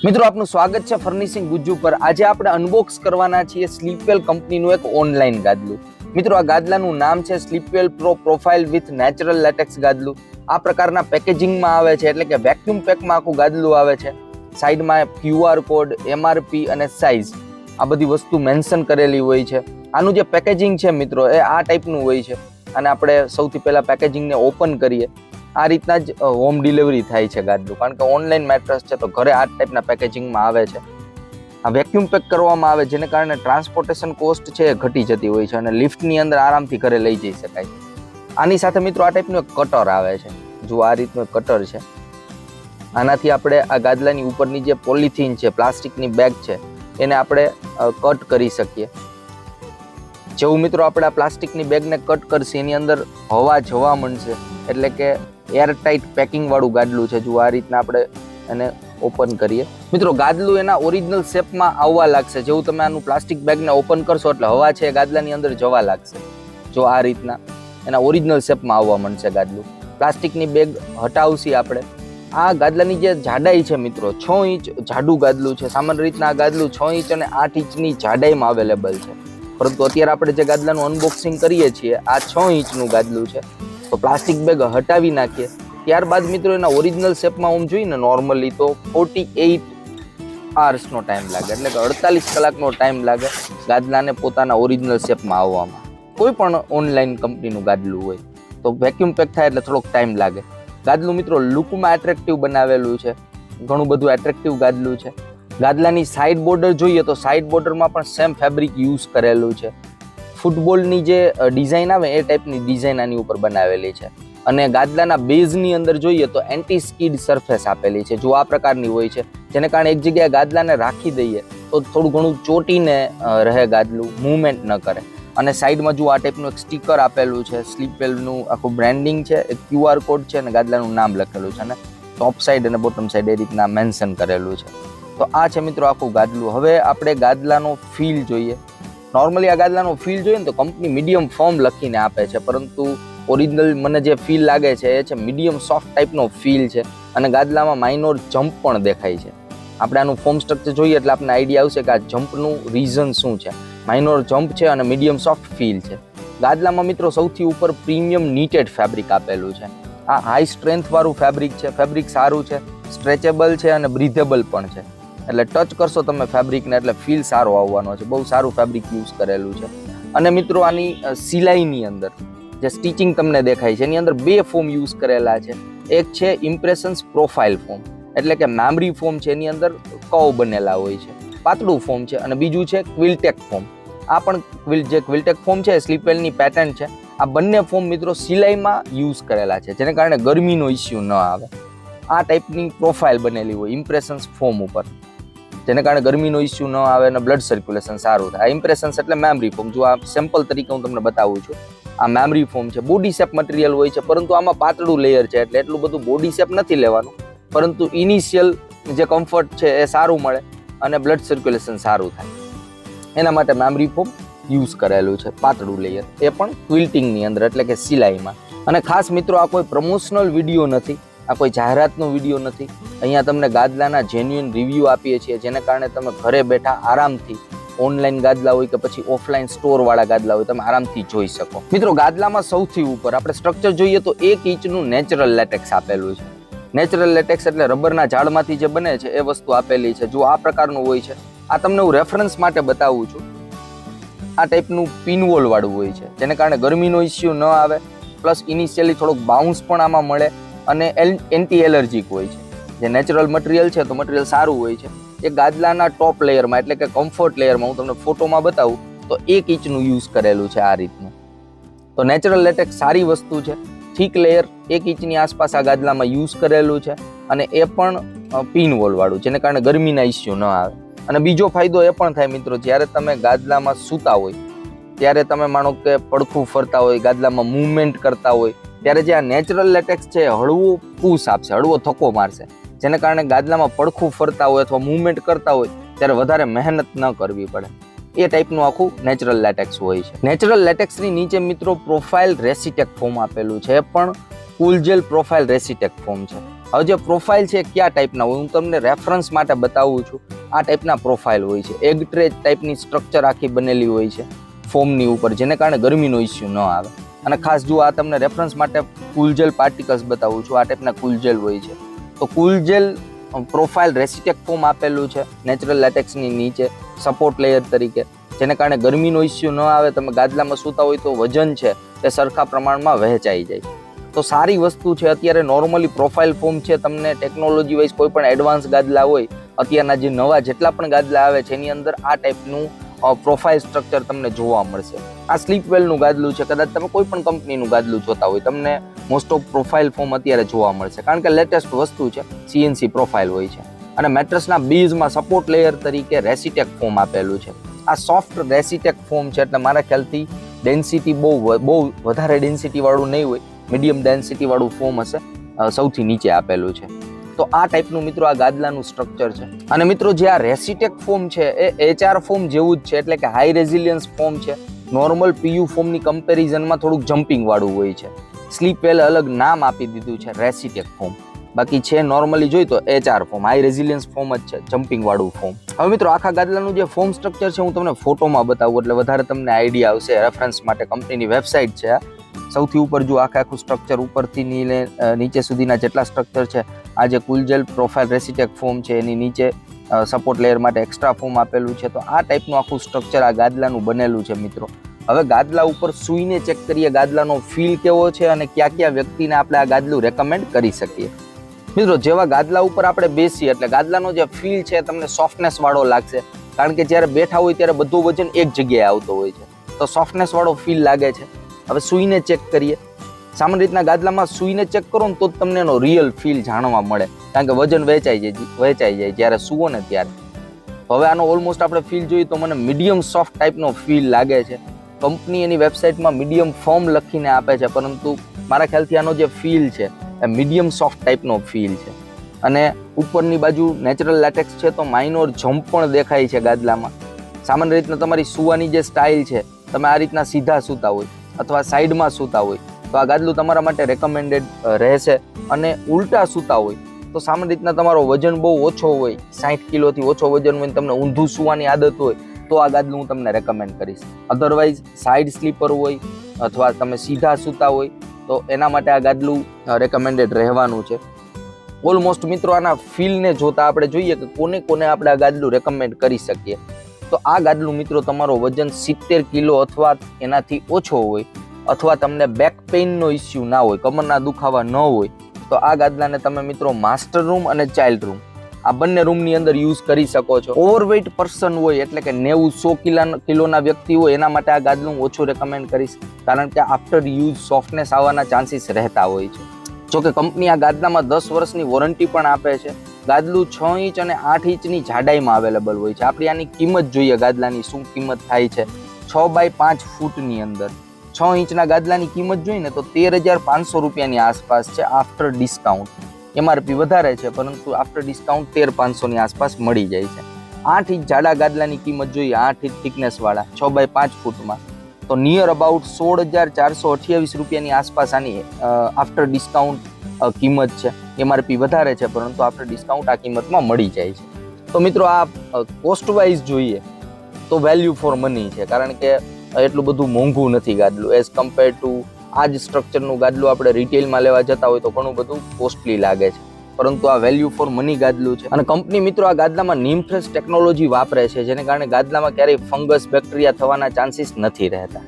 મિત્રો આપનું સ્વાગત છે ફર્નિશિંગ ગુજ્જુ પર। આજે આપણે અનબોક્સ કરવાના છીએ સ્લીપવેલ કંપનીનું એક ઓનલાઈન ગાદલું। મિત્રો આ ગાદલાનું નામ છે Sleepwell pro profile with natural latex ગાદલું। આ પ્રકારના પેકેજિંગમાં આવે છે, એટલે કે વેક્યુમ પેકમાં આખું ગાદલું આવે છે। સાઈડમાં QR કોડ, MRP અને સાઇઝ આ બધી વસ્તુ મેન્શન કરેલી હોય છે। આનું જે પેકેજિંગ છે મિત્રો એ આ ટાઈપનું હોય છે, અને આપણે સૌથી પહેલા પેકેજિંગને ઓપન કરીએ। આ રીતના જ હોમ ડિલિવરી થાય છે ગાદલું, કારણ કે ઓનલાઈન મેટ્રેસ છે તો ઘરે આ ટાઈપના પેકેજિંગમાં આવે છે। આ વેક્યુમ પેક કરવામાં આવે, જેને કારણે ટ્રાન્સપોર્ટેશન કોસ્ટ છે એ ઘટી જતી હોય છે અને લિફ્ટની અંદર આરામથી ઘરે લઈ જઈ શકાય। આની સાથે મિત્રો આ ટાઈપનું એક કટર આવે છે। જો આ રીતનું એક કટર છે, આનાથી આપણે આ ગાદલાની ઉપરની જે પોલિથીન છે, પ્લાસ્ટિકની બેગ છે, એને આપણે કટ કરી શકીએ। જેવું મિત્રો આપણે આ પ્લાસ્ટિકની બેગને કટ કરશે એની અંદર હવા જવા માંડશે, એટલે કે એરટાઇટ પેકિંગ વાળું ગાદલું છે। જો આ રીતના આપણે એને ઓપન કરીએ મિત્રો, ગાદલું એના ઓરિજિનલ શેપમાં આવવા લાગશે। જેવું તમે આનું પ્લાસ્ટિક બેગને ઓપન કરશો એટલે હવા છે એ ગાદલાની અંદર જવા લાગશે। જો આ રીતના એના ઓરિજિનલ શેપમાં આવવા માંડશે ગાદલું। પ્લાસ્ટિકની બેગ હટાવશી આપણે। આ ગાદલાની જે જાડાઈ છે મિત્રો, 6 ઇંચ જાડું ગાદલું છે। સામાન્ય રીતના આ ગાદલું 6 ઇંચ અને 8 ઇંચની જાડાઈમાં અવેલેબલ છે, પરંતુ અત્યારે આપણે જે ગાદલાનું અનબોક્સિંગ કરીએ છીએ આ 6 ઇંચનું ગાદલું છે। તો પ્લાસ્ટિક બેગ હટાવી નાખીએ। ત્યારબાદ મિત્રો એના ઓરિજિનલ શેપમાં આમ જોઈએ ને નોર્મલી તો 48 આવર્સનો ટાઈમ લાગે, એટલે કે 48 કલાકનો ટાઈમ લાગે ગાદલાને પોતાના ઓરિજિનલ શેપમાં આવવામાં। કોઈ પણ ઓનલાઈન કંપનીનું ગાદલું હોય તો વેક્યુમ પેક થાય એટલે થોડોક ટાઈમ લાગે। ગાદલું મિત્રો લુકમાં એટ્રેક્ટિવ બનાવેલું છે, ઘણું બધું એટ્રેક્ટિવ ગાદલું છે। ગાદલાની સાઈડ બોર્ડર જોઈએ તો સાઈડ બોર્ડરમાં પણ સેમ ફેબ્રિક યુઝ કરેલું છે। ફૂટબોલની જે ડિઝાઇન આવે એ ટાઈપની ડિઝાઇન આની ઉપર બનાવેલી છે, અને ગાદલાના બેઝની અંદર જોઈએ તો એન્ટી સ્કીડ સરફેસ આપેલી છે। જો આ પ્રકારની હોય છે, જેને કારણે એક જગ્યાએ ગાદલાને રાખી દઈએ તો થોડું ઘણું ચોટીને રહે ગાદલું, મૂવમેન્ટ ન કરે। અને સાઈડમાં જો આ ટાઈપનું એક સ્ટીકર આપેલું છે, સ્લીપવેલનું આખું બ્રાન્ડિંગ છે, એક QR કોડ છે અને ગાદલાનું નામ લખેલું છે, અને ટોપ સાઈડ અને બોટમ સાઈડ એ રીતના મેન્શન કરેલું છે। તો આ છે મિત્રો આખું ગાદલું। હવે આપણે ગાદલાનો ફીલ જોઈએ। નોર્મલી આ ગાદલાનો ફીલ જોઈએ ને તો કંપની મીડિયમ ફોર્મ લખીને આપે છે, પરંતુ ઓરિજિનલ મને જે ફીલ લાગે છે એ છે મીડિયમ સોફ્ટ ટાઈપનો ફીલ છે, અને ગાદલામાં માઇનોર જમ્પ પણ દેખાય છે। આપણે આનું ફોર્મ સ્ટ્રક્ચર જોઈએ એટલે આપણને આઈડિયા આવશે કે આ જમ્પનું રીઝન શું છે। માઇનોર જમ્પ છે અને મીડિયમ સોફ્ટ ફીલ છે। ગાદલામાં મિત્રો સૌથી ઉપર પ્રીમિયમ નીટેડ ફેબ્રિક આપેલું છે। આ હાઈ સ્ટ્રેન્થ વાળું ફેબ્રિક છે। ફેબ્રિક સારું છે, સ્ટ્રેચેબલ છે અને બ્રીધેબલ પણ છે, એટલે ટચ કરશો તમે ફેબ્રિકને એટલે ફીલ સારો આવવાનો છે। બહુ સારું ફેબ્રિક યુઝ કરેલું છે। અને મિત્રો આની સિલાઈની અંદર જે સ્ટિચિંગ તમને દેખાય છે એની અંદર 2 ફોર્મ યુઝ કરેલા છે। એક છે ઇમ્પ્રેશન્સ પ્રોફાઇલ ફોર્મ, એટલે કે મેમરી ફોર્મ છે, એની અંદર કર્વ બનેલા હોય છે, પાતળું ફોર્મ છે, અને બીજું છે ક્વિલ્ટેક ફોર્મ। આ પણ જે ક્વિલ્ટેક ફોર્મ છે સ્લીપવેલની પેટર્ન છે। આ બંને ફોર્મ મિત્રો સિલાઈમાં યુઝ કરેલા છે, જેને કારણે ગરમીનો ઇસ્યુ ન આવે। આ ટાઈપની પ્રોફાઇલ બનેલી હોય ઇમ્પ્રેશન્સ ફોર્મ ઉપર, જેને કારણે ગરમીનો ઇસ્યુ ન આવે અને બ્લડ સર્ક્યુલેશન સારું થાય। આ ઇમ્પ્રેશન્સ એટલે મેમરી ફોર્મ। જો આ સેમ્પલ તરીકે હું તમને બતાવું છું, આ મેમરી ફોર્મ છે। બોડી શેપ મટીરિયલ હોય છે, પરંતુ આમાં પાતળું લેયર છે એટલે એટલું બધું બોડી શેપ નથી લેવાનું, પરંતુ ઇનિશિયલ જે કમ્ફર્ટ છે એ સારું મળે અને બ્લડ સર્ક્યુલેશન સારું થાય, એના માટે મેમરી ફોર્મ યુઝ કરેલું છે, પાતળું લેયર, એ પણ ક્વિલ્ટિંગની અંદર એટલે કે સિલાઈમાં। અને ખાસ મિત્રો આ કોઈ પ્રમોશનલ વિડીયો નથી, આ કોઈ જાહેરાતનો વિડીયો નથી। અહીંયા તમને ગાદલાના જેન્યુઇન રિવ્યૂ આપીએ છીએ, જેને કારણે તમે ઘરે બેઠા આરામથી ઓનલાઈન ગાદલા હોય કે પછી ઓફલાઈન સ્ટોર વાળા ગાદલા હોય તમે આરામથી જોઈ શકો। મિત્રો ગાદલામાં સૌથી ઉપર આપણે સ્ટ્રક્ચર જોઈએ તો 1 ઇંચનું નેચરલ લેટેક્સ આપેલું છે। નેચરલ લેટેક્સ એટલે રબરના ઝાડમાંથી જે બને છે એ વસ્તુ આપેલી છે। જો આ પ્રકારનું હોય છે, આ તમને હું રેફરન્સ માટે બતાવું છું। આ ટાઈપનું પિનવોલ વાળું હોય છે, જેને કારણે ગરમીનો ઇસ્યુ ન આવે, પ્લસ ઇનિશિયલી થોડોક બાઉન્સ પણ આમાં મળે, અને એન્ટી એલર્જીક હોય છે। જે નેચરલ મટીરિયલ છે તો મટીરિયલ સારું હોય છે। એ ગાદલાના ટોપ લેયરમાં એટલે કે કમ્ફર્ટ લેયરમાં હું તમને ફોટોમાં બતાવું તો 1 ઇંચનું યુઝ કરેલું છે આ રીતનું। તો નેચરલ લેટેક્સ સારી વસ્તુ છે। થીક લેયર 1 ઇંચની આસપાસ આ ગાદલામાં યુઝ કરેલું છે, અને એ પણ પિનવોલ વાળું, જેને કારણે ગરમીના ઇસ્યુ ન આવે। અને બીજો ફાયદો એ પણ થાય મિત્રો, જ્યારે તમે ગાદલામાં સૂતા હોય ત્યારે તમે માનો કે પડખું ફરતા હોય, ગાદલામાં મૂવમેન્ટ કરતા હોય, ત્યારે જે આ નેચરલ લેટેક્સ છે હળવો પુશ આપશે, હળવો ધક્કો મારશે, જેને કારણે ગાદલામાં પડખું ફરતા હોય અથવા મૂવમેન્ટ કરતા હોય ત્યારે વધારે મહેનત ન કરવી પડે। એ ટાઈપનું આખું નેચરલ લેટેક્સ હોય છે। નેચરલ લેટેક્સની નીચે મિત્રો પ્રોફાઇલ રેસીટેક ફોર્મ આપેલું છે, એ પણ કુલ જેલ પ્રોફાઇલ રેસીટેક ફોર્મ છે। હવે જે પ્રોફાઇલ છે કયા ટાઈપના હોય હું તમને રેફરન્સ માટે બતાવું છું. આ ટાઈપના પ્રોફાઇલ હોય છે. એગ ટ્રે ટાઈપની સ્ટ્રક્ચર આખી બનેલી હોય છે ફોમની ઉપર, જેને કારણે ગરમીનો ઇસ્યુ ન આવે. અને ખાસ જો આ તમને રેફરન્સ માટે કુલ જેલ પાર્ટિકલ્સ બતાવું છું. આ ટાઈપના કુલ જેલ હોય છે. તો કુલ જેલ પ્રોફાઇલ રેસિટેક ફોમ આપેલું છે નેચરલ લેટેક્સની નીચે સપોર્ટ લેયર તરીકે, જેને કારણે ગરમીનો ઇસ્યુ ન આવે. તમે ગાદલામાં સૂતા હોય તો વજન છે તે સરખા પ્રમાણમાં વહેંચાઈ જાય. તો સારી વસ્તુ છે. અત્યારે નોર્મલી પ્રોફાઇલ ફોમ છે, તમને ટેકનોલોજી વાઇઝ કોઈ પણ એડવાન્સ ગાદલા હોય, અત્યારના જે નવા જેટલા પણ ગાદલા આવે છે એની અંદર આ ટાઈપનું પ્રોફાઇલ સ્ટ્રક્ચર તમને જોવા મળશે. આ સ્લીપવેલનું ગાદલું છે. કદાચ તમે કોઈ પણ કંપનીનું ગાદલું જોતા હોય, તમને મોસ્ટ ઓફ પ્રોફાઇલ ફોમ અત્યારે જોવા મળશે, કારણ કે લેટેસ્ટ વસ્તુ છે. CNC પ્રોફાઇલ હોય છે. અને મેટ્રેસના બેઝમાં સપોર્ટ લેયર તરીકે રેસિટેક ફોમ આપેલું છે. આ સોફ્ટ રેસિટેક ફોમ છે, એટલે મારા ખ્યાલથી ડેન્સિટી બહુ વધારે ડેન્સિટી વાળું નહીં હોય, મીડિયમ ડેન્સિટી વાળું ફોમ હશે. સૌથી નીચે આપેલું છે. તો આ ટાઈપનું મિત્રો આ ગાદલાનું સ્ટ્રક્ચર છે. અને મિત્રો જે આ રેસિટેક ફોમ છે એ HR ફોમ જેવું જ છે, એટલે કે હાઈ રેઝિલિયન્સ ફોમ છે. નોર્મલ PU ફોમની કમ્પેરિઝનમાં થોડુંક જમ્પિંગ વાળું હોય છે. સ્લીપવેલ અલગ નામ આપી દીધું છે રેસિટેક ફોમ, બાકી છે નોર્મલી જોઈ તો HR foam, high resilience foam જ છે, જમ્પિંગ વાળું ફોમ. હવે મિત્રો આખા ગાદલાનું જે ફોમ સ્ટ્રક્ચર છે હું તમને ફોટોમાં બતાવું એટલે વધારે તમને આઈડિયા આવશે. રેફરન્સ માટે કંપનીની વેબસાઇટ છે. સૌથી ઉપર જો આખું સ્ટ્રક્ચર ઉપરથી નીચે સુધીના જેટલા સ્ટ્રક્ચર છે, આ જે કુલજેલ પ્રોફાઇલ રેસિટેક ફોમ છે એની નીચે સપોર્ટ લેયર માટે એક્સ્ટ્રા ફોમ આપેલું છે. તો આ ટાઈપનું આખું સ્ટ્રક્ચર આ ગાદલાનું બનેલું છે મિત્રો. હવે ગાદલા ઉપર સૂઈને ચેક કરીએ ગાદલાનો ફીલ કેવો છે અને કયા વ્યક્તિને આપણે આ ગાદલું રેકમેન્ડ કરી શકીએ. મિત્રો જેવા ગાદલા ઉપર આપણે બેસીએ એટલે ગાદલાનો જે ફીલ છે તમને સોફ્ટનેસ વાળો લાગશે, કારણ કે જ્યારે બેઠા હોય ત્યારે બધું વજન એક જગ્યાએ આવતો હોય છે, તો સોફ્ટનેસ વાળો ફીલ લાગે છે. હવે સૂઈને ચેક કરીએ. સામાન્ય રીતના ગાદલામાં સૂઈને ચેક કરો ને તો જ તમને એનો રિયલ ફીલ જાણવા મળે, કારણ કે વજન વહેંચાઈ જાય જ્યારે સૂવો ને ત્યારે. હવે આનો ઓલમોસ્ટ આપણે ફીલ જોઈએ તો મને મીડિયમ સોફ્ટ ટાઈપનો ફીલ લાગે છે. કંપની એની વેબસાઇટમાં મીડિયમ ફોર્મ લખીને આપે છે, પરંતુ મારા ખ્યાલથી આનો જે ફીલ છે એ મીડિયમ સોફ્ટ ટાઈપનો ફીલ છે. અને ઉપરની બાજુ નેચરલ લેટેક્સ છે તો માઇનોર જમ્પ પણ દેખાય છે ગાદલામાં. સામાન્ય રીતના તમારી સૂવાની જે સ્ટાઇલ છે, તમે આ રીતના સીધા સૂતા હોય અથવા સાઈડમાં સૂતા હોય તો આ ગાદલું તમારા માટે રેકમેન્ડેડ રહેશે. અને ઉલટા સૂતા હોય તો સામાન્ય રીતના તમારો વજન બહુ ઓછો હોય, 60 કિલોથી ઓછો વજન હોય, તમને ઊંધું સૂવાની આદત હોય તો આ ગાદલું હું તમને રેકમેન્ડ કરીશ. અધરવાઇઝ સાઈડ સ્લીપર હોય અથવા તમે સીધા સૂતા હોય તો એના માટે આ ગાદલું રેકમેન્ડેડ રહેવાનું છે. ઓલમોસ્ટ મિત્રો આના ફીલને જોતા આપણે જોઈએ કે કોને આપણે આ ગાદલું રેકમેન્ડ કરી શકીએ. તો આ ગાદલું મિત્રો તમારો વજન 70 કિલો અથવા એનાથી ઓછો હોય, અથવા તમને બેક પેઇનનો ઇસ્યુ ના હોય, કમરના દુખાવા ન હોય, તો આ ગાદલાને તમે મિત્રો માસ્ટર રૂમ અને ચાઇલ્ડ રૂમ આ બંને રૂમની અંદર યુઝ કરી શકો છો. ઓવરવેઇટ પર્સન હોય એટલે કે 90-100 કિલોના વ્યક્તિ હોય એના માટે આ ગાદલું ઓછું રેકમેન્ડ કરીશ, કારણ કે આફ્ટર યુઝ સોફ્ટનેસ આવવાના ચાન્સીસ રહેતા હોય છે. જોકે કંપની આ ગાદલામાં 10 વર્ષની વોરંટી પણ આપે છે. ગાદલું 6 ઇંચ અને 8 ઇંચની જાડાઈમાં અવેલેબલ હોય છે. આપણે આની કિંમત જોઈએ, ગાદલાની શું કિંમત થાય છે. 6 બાય 5 ફૂટની અંદર 6 ઇંચના ગાદલાની કિંમત જોઈએ ને તો 13,500 રૂપિયાની આસપાસ છે આફ્ટર ડિસ્કાઉન્ટ. MRP વધારે છે, પરંતુ આફ્ટર ડિસ્કાઉન્ટ 13,500ની આસપાસ મળી જાય છે. 8 ઇંચ જાડા ગાદલાની કિંમત જોઈએ, 8 ઇંચ થિકનેસ વાળા 6 બાય 5 ફૂટમાં, તો નિયર અબાઉટ 16,428 રૂપિયાની આસપાસ આની આફ્ટર ડિસ્કાઉન્ટ કિંમત છે. MRP વધારે છે, પરંતુ આફ્ટર ડિસ્કાઉન્ટ આ કિંમતમાં મળી જાય છે. તો મિત્રો આ કોસ્ટ વાઇઝ જોઈએ તો વેલ્યુ ફોર મની છે, કારણ કે એટલું બધું મોંઘું નથી ગાદલું એઝ કમ્પેર ટુ આ જ સ્ટ્રક્ચરનું ગાદલું આપણે રિટેલમાં લેવા જતા હોય તો ઘણું બધું કોસ્ટલી લાગે છે, પરંતુ આ વેલ્યુ ફોર મની ગાદલું છે. અને કંપની મિત્રો આ ગાદલામાં નીમફ્રેશ ટેકનોલોજી વાપરે છે, જેને કારણે ગાદલામાં ક્યારેય ફંગસ બેક્ટેરિયા થવાના ચાન્સીસ નથી રહેતા.